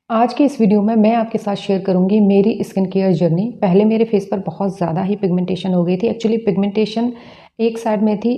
आज की इस वीडियो में मैं आपके साथ शेयर करूंगी मेरी स्किन केयर जर्नी। पहले मेरे फेस पर बहुत ज़्यादा ही पिगमेंटेशन हो गई थी। एक्चुअली पिगमेंटेशन एक साइड में थी,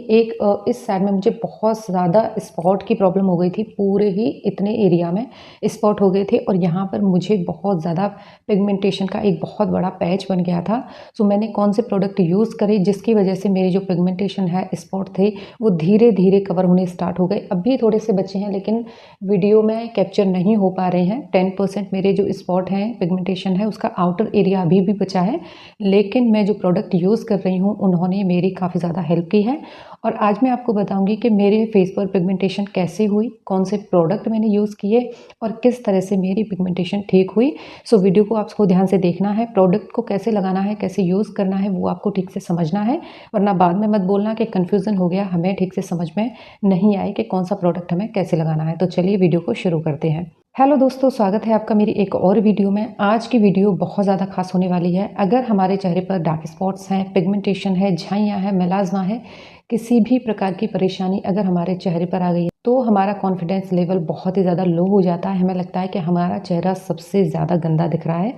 इस साइड में मुझे बहुत ज़्यादा स्पॉट की प्रॉब्लम हो गई थी। पूरे ही इतने एरिया में स्पॉट हो गए थे और यहाँ पर मुझे बहुत ज़्यादा पिगमेंटेशन का एक बहुत बड़ा पैच बन गया था। सो मैंने कौन से प्रोडक्ट यूज़ करे जिसकी वजह से मेरी जो पिगमेंटेशन है, स्पॉट थे, वो धीरे धीरे कवर होने स्टार्ट हो गए। अभी थोड़े से बचे हैं लेकिन वीडियो में कैप्चर नहीं हो पा रहे हैं। 10% मेरे जो स्पॉट हैं, पिगमेंटेशन है, उसका आउटर एरिया अभी भी बचा है। लेकिन मैं जो प्रोडक्ट यूज़ कर रही हूँ उन्होंने मेरी काफ़ी ज़्यादा हेल्प की है। और आज मैं आपको बताऊंगी कि मेरे फेस पर पिगमेंटेशन कैसे हुई, कौन से प्रोडक्ट मैंने यूज़ किए और किस तरह से मेरी पिगमेंटेशन ठीक हुई। सो वीडियो को आपको ध्यान से देखना है। प्रोडक्ट को कैसे लगाना है, कैसे यूज़ करना है, वो आपको ठीक से समझना है, वरना बाद में मत बोलना कि कन्फ्यूज़न हो गया, हमें ठीक से समझ में नहीं आए कि कौन सा प्रोडक्ट हमें कैसे लगाना है। तो चलिए वीडियो को शुरू करते हैं। हेलो दोस्तों, स्वागत है आपका मेरी एक और वीडियो में। आज की वीडियो बहुत ज़्यादा खास होने वाली है। अगर हमारे चेहरे पर डार्क स्पॉट्स हैं, पिगमेंटेशन है, झाइयाँ हैं, मेलाज़्मा है, किसी भी प्रकार की परेशानी अगर हमारे चेहरे पर आ गई है तो हमारा कॉन्फिडेंस लेवल बहुत ही ज़्यादा लो हो जाता है। हमें लगता है कि हमारा चेहरा सबसे ज़्यादा गंदा दिख रहा है।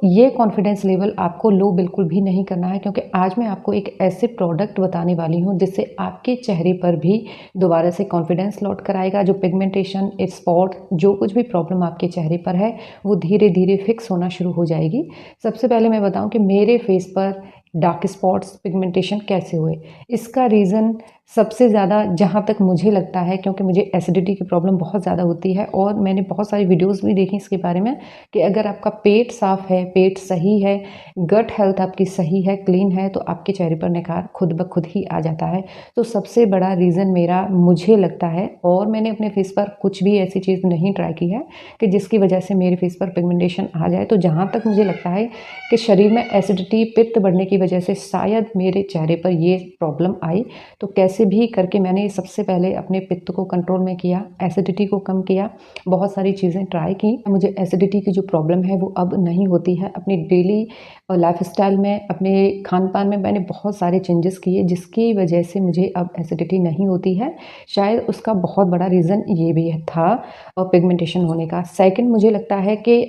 ये कॉन्फिडेंस लेवल आपको लो बिल्कुल भी नहीं करना है, क्योंकि आज मैं आपको एक ऐसे प्रोडक्ट बताने वाली हूँ जिससे आपके चेहरे पर भी दोबारा से कॉन्फिडेंस लौट कर आएगा। जो पिगमेंटेशन, स्पॉट, जो कुछ भी प्रॉब्लम आपके चेहरे पर है वो धीरे धीरे फिक्स होना शुरू हो जाएगी। सबसे पहले मैं बताऊं कि मेरे फेस पर डार्क स्पॉट्स, पिगमेंटेशन कैसे हुए। इसका रीज़न सबसे ज़्यादा जहाँ तक मुझे लगता है, क्योंकि मुझे एसिडिटी की प्रॉब्लम बहुत ज़्यादा होती है और मैंने बहुत सारी वीडियोस भी देखी इसके बारे में कि अगर आपका पेट साफ़ है, पेट सही है, गट हेल्थ आपकी सही है, क्लीन है, तो आपके चेहरे पर निखार खुद ब खुद ही आ जाता है। तो सबसे बड़ा रीज़न मेरा मुझे लगता है, और मैंने अपने फेस पर कुछ भी ऐसी चीज़ नहीं ट्राई की है कि जिसकी वजह से मेरे फेस पर पिगमेंटेशन आ जाए। तो जहाँ तक मुझे लगता है कि शरीर में एसिडिटी, पित्त बढ़ने की वजह से शायद मेरे चेहरे पर ये प्रॉब्लम आई। तो कैसे भी करके मैंने सबसे पहले अपने पित्त को कंट्रोल में किया, एसिडिटी को कम किया, बहुत सारी चीज़ें ट्राई की। मुझे एसिडिटी की जो प्रॉब्लम है वो अब नहीं होती है। अपनी डेली लाइफस्टाइल में, अपने खान पान में मैंने बहुत सारे चेंजेस किए जिसकी वजह से मुझे अब एसिडिटी नहीं होती है। शायद उसका बहुत बड़ा रीज़न ये भी था पिगमेंटेशन होने का। सेकंड, मुझे लगता है कि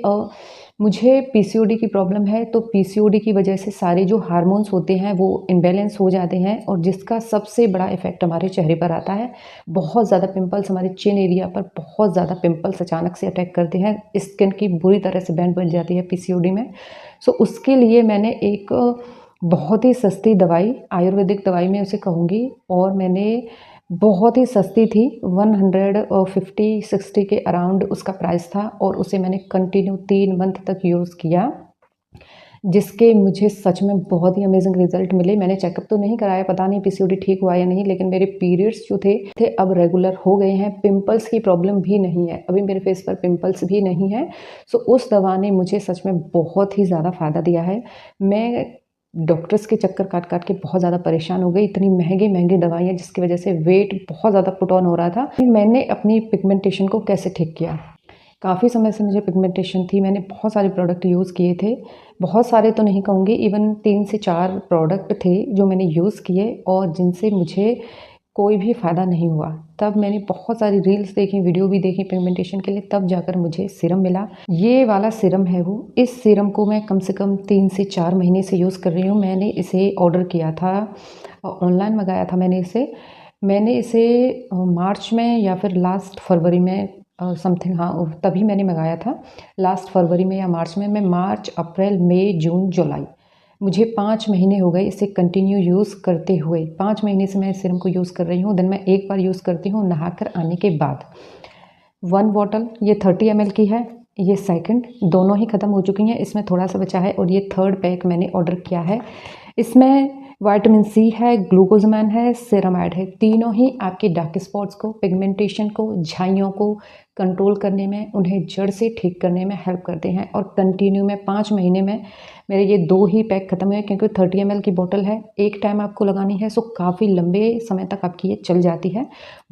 मुझे पीसीओडी की प्रॉब्लम है। तो पीसीओडी की वजह से सारे जो हार्मोन्स होते हैं वो इम्बैलेंस हो जाते हैं और जिसका सबसे बड़ा इफेक्ट हमारे चेहरे पर आता है। बहुत ज़्यादा पिंपल्स, हमारे चिन एरिया पर बहुत ज़्यादा पिंपल्स अचानक से अटैक करते हैं। स्किन की बुरी तरह से बैंड बन जाती है पीसीओडी में। उसके लिए मैंने एक बहुत ही सस्ती दवाई, आयुर्वेदिक दवाई मैं उसे कहूँगी, और मैंने बहुत ही सस्ती थी, 150-60 के अराउंड उसका प्राइस था, और उसे मैंने कंटिन्यू 3 मंथ तक यूज़ किया, जिसके मुझे सच में बहुत ही अमेजिंग रिजल्ट मिले। मैंने चेकअप तो नहीं कराया, पता नहीं पीसीओडी ठीक हुआ या नहीं, लेकिन मेरे पीरियड्स जो थे अब रेगुलर हो गए हैं। पिंपल्स की प्रॉब्लम भी नहीं है, अभी मेरे फेस पर पिंपल्स भी नहीं है। उस दवा ने मुझे सच में बहुत ही ज़्यादा फ़ायदा दिया है। मैं डॉक्टर्स के चक्कर काट काट के बहुत ज़्यादा परेशान हो गई। इतनी महंगी महंगी दवाइयाँ जिसकी वजह से वेट बहुत ज़्यादा पुट ऑन हो रहा था। मैंने अपनी पिगमेंटेशन को कैसे ठीक किया। काफ़ी समय से मुझे पिगमेंटेशन थी, मैंने बहुत सारे प्रोडक्ट यूज़ किए थे। बहुत सारे तो नहीं कहूँगी, इवन 3 से 4 प्रोडक्ट थे जो मैंने यूज़ किए और जिनसे मुझे कोई भी फ़ायदा नहीं हुआ। तब मैंने बहुत सारी रील्स देखी, वीडियो भी देखी पिगमेंटेशन के लिए, तब जाकर मुझे सीरम मिला। ये वाला सीरम है वो। इस सीरम को मैं कम से कम 3 से 4 महीने से यूज़ कर रही हूँ। मैंने इसे ऑर्डर किया था, ऑनलाइन मंगाया था मैंने इसे मार्च में या फिर लास्ट फरवरी में समथिंग, हाँ तभी मैंने मंगाया था, लास्ट फरवरी में या मार्च में। मैं मार्च, अप्रैल, मई, जून, जुलाई, मुझे 5 महीने हो गए इसे कंटिन्यू यूज़ करते हुए। 5 महीने से मैं इस सीरम को यूज़ कर रही हूँ। दिन में एक बार यूज़ करती हूँ नहाकर आने के बाद। 1 बॉटल ये 30 ml की है, ये सेकंड, दोनों ही ख़त्म हो चुकी हैं, इसमें थोड़ा सा बचा है, और ये थर्ड पैक मैंने ऑर्डर किया है। इसमें विटामिन सी है, ग्लूकोजमैन है, सेरामाइड है। तीनों ही आपके डार्क स्पॉट्स को, पिगमेंटेशन को, झाइयों को कंट्रोल करने में, उन्हें जड़ से ठीक करने में हेल्प करते हैं। और कंटिन्यू में 5 महीने में मेरे ये 2 ही पैक ख़त्म हुए, क्योंकि 30 ml की बोतल है, एक टाइम आपको लगानी है, काफ़ी लंबे समय तक आपकी ये चल जाती है।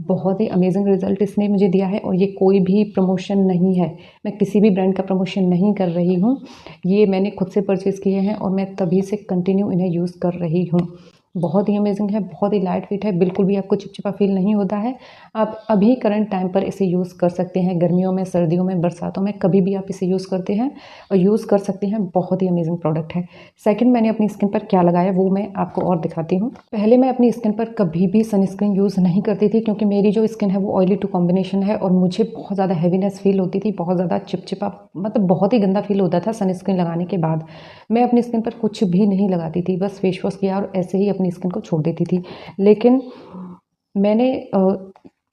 बहुत ही अमेजिंग रिजल्ट इसने मुझे दिया है, और ये कोई भी प्रमोशन नहीं है, मैं किसी भी ब्रांड का प्रमोशन नहीं कर रही हूँ। ये मैंने खुद से परचेज़ किए हैं और मैं तभी से कंटिन्यू इन्हें यूज़ कर रही हूँ। बहुत ही अमेजिंग है, बहुत ही लाइट वेट है, बिल्कुल भी आपको चिपचिपा फ़ील नहीं होता है। आप अभी करंट टाइम पर इसे यूज़ कर सकते हैं, गर्मियों में, सर्दियों में, बरसातों में, कभी भी आप इसे यूज़ करते हैं और यूज़ कर सकते हैं। बहुत ही अमेजिंग प्रोडक्ट है। सेकंड, मैंने अपनी स्किन पर क्या लगाया वो मैं आपको और दिखाती हूँ। पहले मैं अपनी स्किन पर कभी भी सनस्क्रीन यूज़ नहीं करती थी, क्योंकि मेरी जो स्किन है वो ऑयली टू कॉम्बिनेशन है और मुझे बहुत ज़्यादा हैवीनेस फ़ील होती थी, बहुत ज़्यादा चिपचिपा, मतलब बहुत ही गंदा फ़ील होता था सनस्क्रीन लगाने के बाद। मैं अपनी स्किन पर कुछ भी नहीं लगाती थी, बस फेस वॉश किया और ऐसे ही अपनी स्किन को छोड़ देती थी। लेकिन मैंने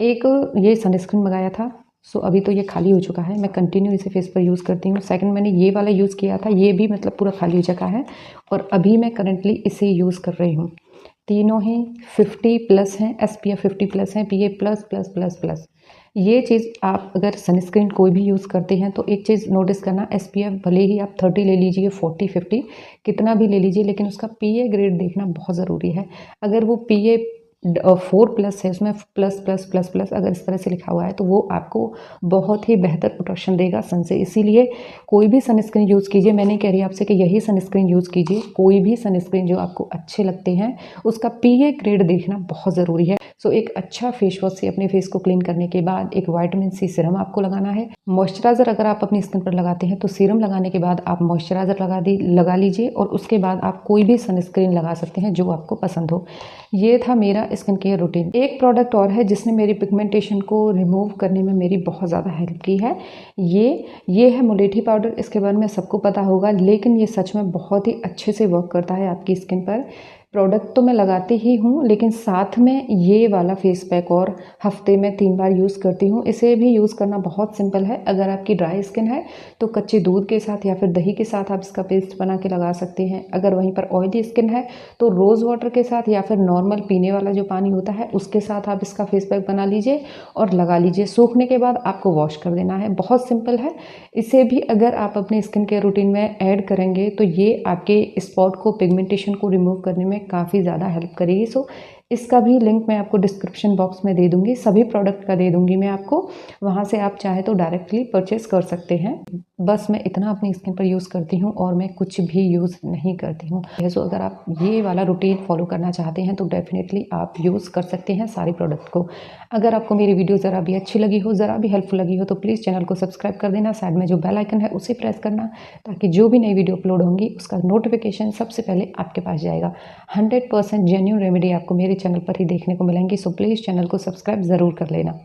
एक ये सनस्क्रीन मंगाया था, सो अभी तो ये खाली हो चुका है। मैं कंटिन्यू इसे फेस पर यूज़ करती हूँ। सेकंड, मैंने ये वाला यूज़ किया था, ये भी मतलब पूरा खाली हो चुका है और अभी मैं करंटली इसे यूज़ कर रही हूँ। तीनों ही 50 प्लस हैं, SPF 50 प्लस हैं, PA plus plus plus plus. ये चीज़ आप अगर सनस्क्रीन कोई भी यूज़ करते हैं तो एक चीज़ नोटिस करना, SPF भले ही आप 30 ले लीजिए, 40 50 कितना भी ले लीजिए, लेकिन उसका PA ग्रेड देखना बहुत ज़रूरी है। अगर वो PA 4 प्लस है, उसमें प्लस प्लस प्लस प्लस अगर इस तरह से लिखा हुआ है तो वो आपको बहुत ही बेहतर प्रोटेक्शन देगा सन से। इसीलिए कोई भी सनस्क्रीन यूज़ कीजिए, मैं नहीं कह रही आपसे कि यही सनस्क्रीन यूज़ कीजिए, कोई भी सनस्क्रीन जो आपको अच्छे लगते हैं उसका PA ग्रेड देखना बहुत ज़रूरी है। सो एक अच्छा फेस वॉश से अपने फेस को क्लीन करने के बाद एक विटामिन C सीरम आपको लगाना है। मॉइस्चराइज़र अगर आप अपनी स्किन पर लगाते हैं तो सीरम लगाने के बाद आप मॉइस्चराइज़र लगा लीजिए और उसके बाद आप कोई भी सनस्क्रीन लगा सकते हैं जो आपको पसंद हो। ये था मेरा स्किन केयर रूटीन। एक प्रोडक्ट और है जिसने मेरी पिगमेंटेशन को रिमूव करने में मेरी बहुत ज़्यादा हेल्प की है। ये है मुलेठी पाउडर। इसके बारे में सबको पता होगा, लेकिन ये सच में बहुत ही अच्छे से वर्क करता है आपकी स्किन पर। प्रोडक्ट तो मैं लगाती ही हूँ, लेकिन साथ में ये वाला फेस पैक और हफ्ते में 3 बार यूज़ करती हूँ। इसे भी यूज़ करना बहुत सिंपल है। अगर आपकी ड्राई स्किन है तो कच्चे दूध के साथ या फिर दही के साथ आप इसका पेस्ट बना के लगा सकते हैं। अगर वहीं पर ऑयली स्किन है तो रोज़ वाटर के साथ या फिर नॉर्मल पीने वाला जो पानी होता है उसके साथ आप इसका फेस पैक बना लीजिए और लगा लीजिए। सूखने के बाद आपको वॉश कर देना है। बहुत सिंपल है। इसे भी अगर आप अपने स्किन केयर रूटीन में ऐड करेंगे तो ये आपके स्पॉट को, पिगमेंटेशन को रिमूव करने में काफ़ी ज़्यादा हेल्प करेगी। सो इसका भी लिंक मैं आपको डिस्क्रिप्शन बॉक्स में दे दूँगी, सभी प्रोडक्ट का दे दूँगी मैं आपको, वहाँ से आप चाहे तो डायरेक्टली परचेज़ कर सकते हैं। बस मैं इतना अपनी स्किन पर यूज़ करती हूँ और मैं कुछ भी यूज़ नहीं करती हूँ। सो अगर आप ये वाला रूटीन फॉलो करना चाहते हैं तो डेफिनेटली आप यूज़ कर सकते हैं सारे प्रोडक्ट को। अगर आपको मेरी वीडियो ज़रा भी अच्छी लगी हो, ज़रा भी हेल्पफुल लगी हो तो प्लीज़ चैनल को सब्सक्राइब कर देना। साइड में जो बेल आइकन है उसे प्रेस करना, ताकि जो भी नई वीडियो अपलोड होंगी उसका नोटिफिकेशन सबसे पहले आपके पास जाएगा। 100% जेन्युइन रेमेडी आपको मेरे चैनल पर ही देखने को मिलेंगी। सो प्लीज़ चैनल को सब्सक्राइब ज़रूर कर लेना।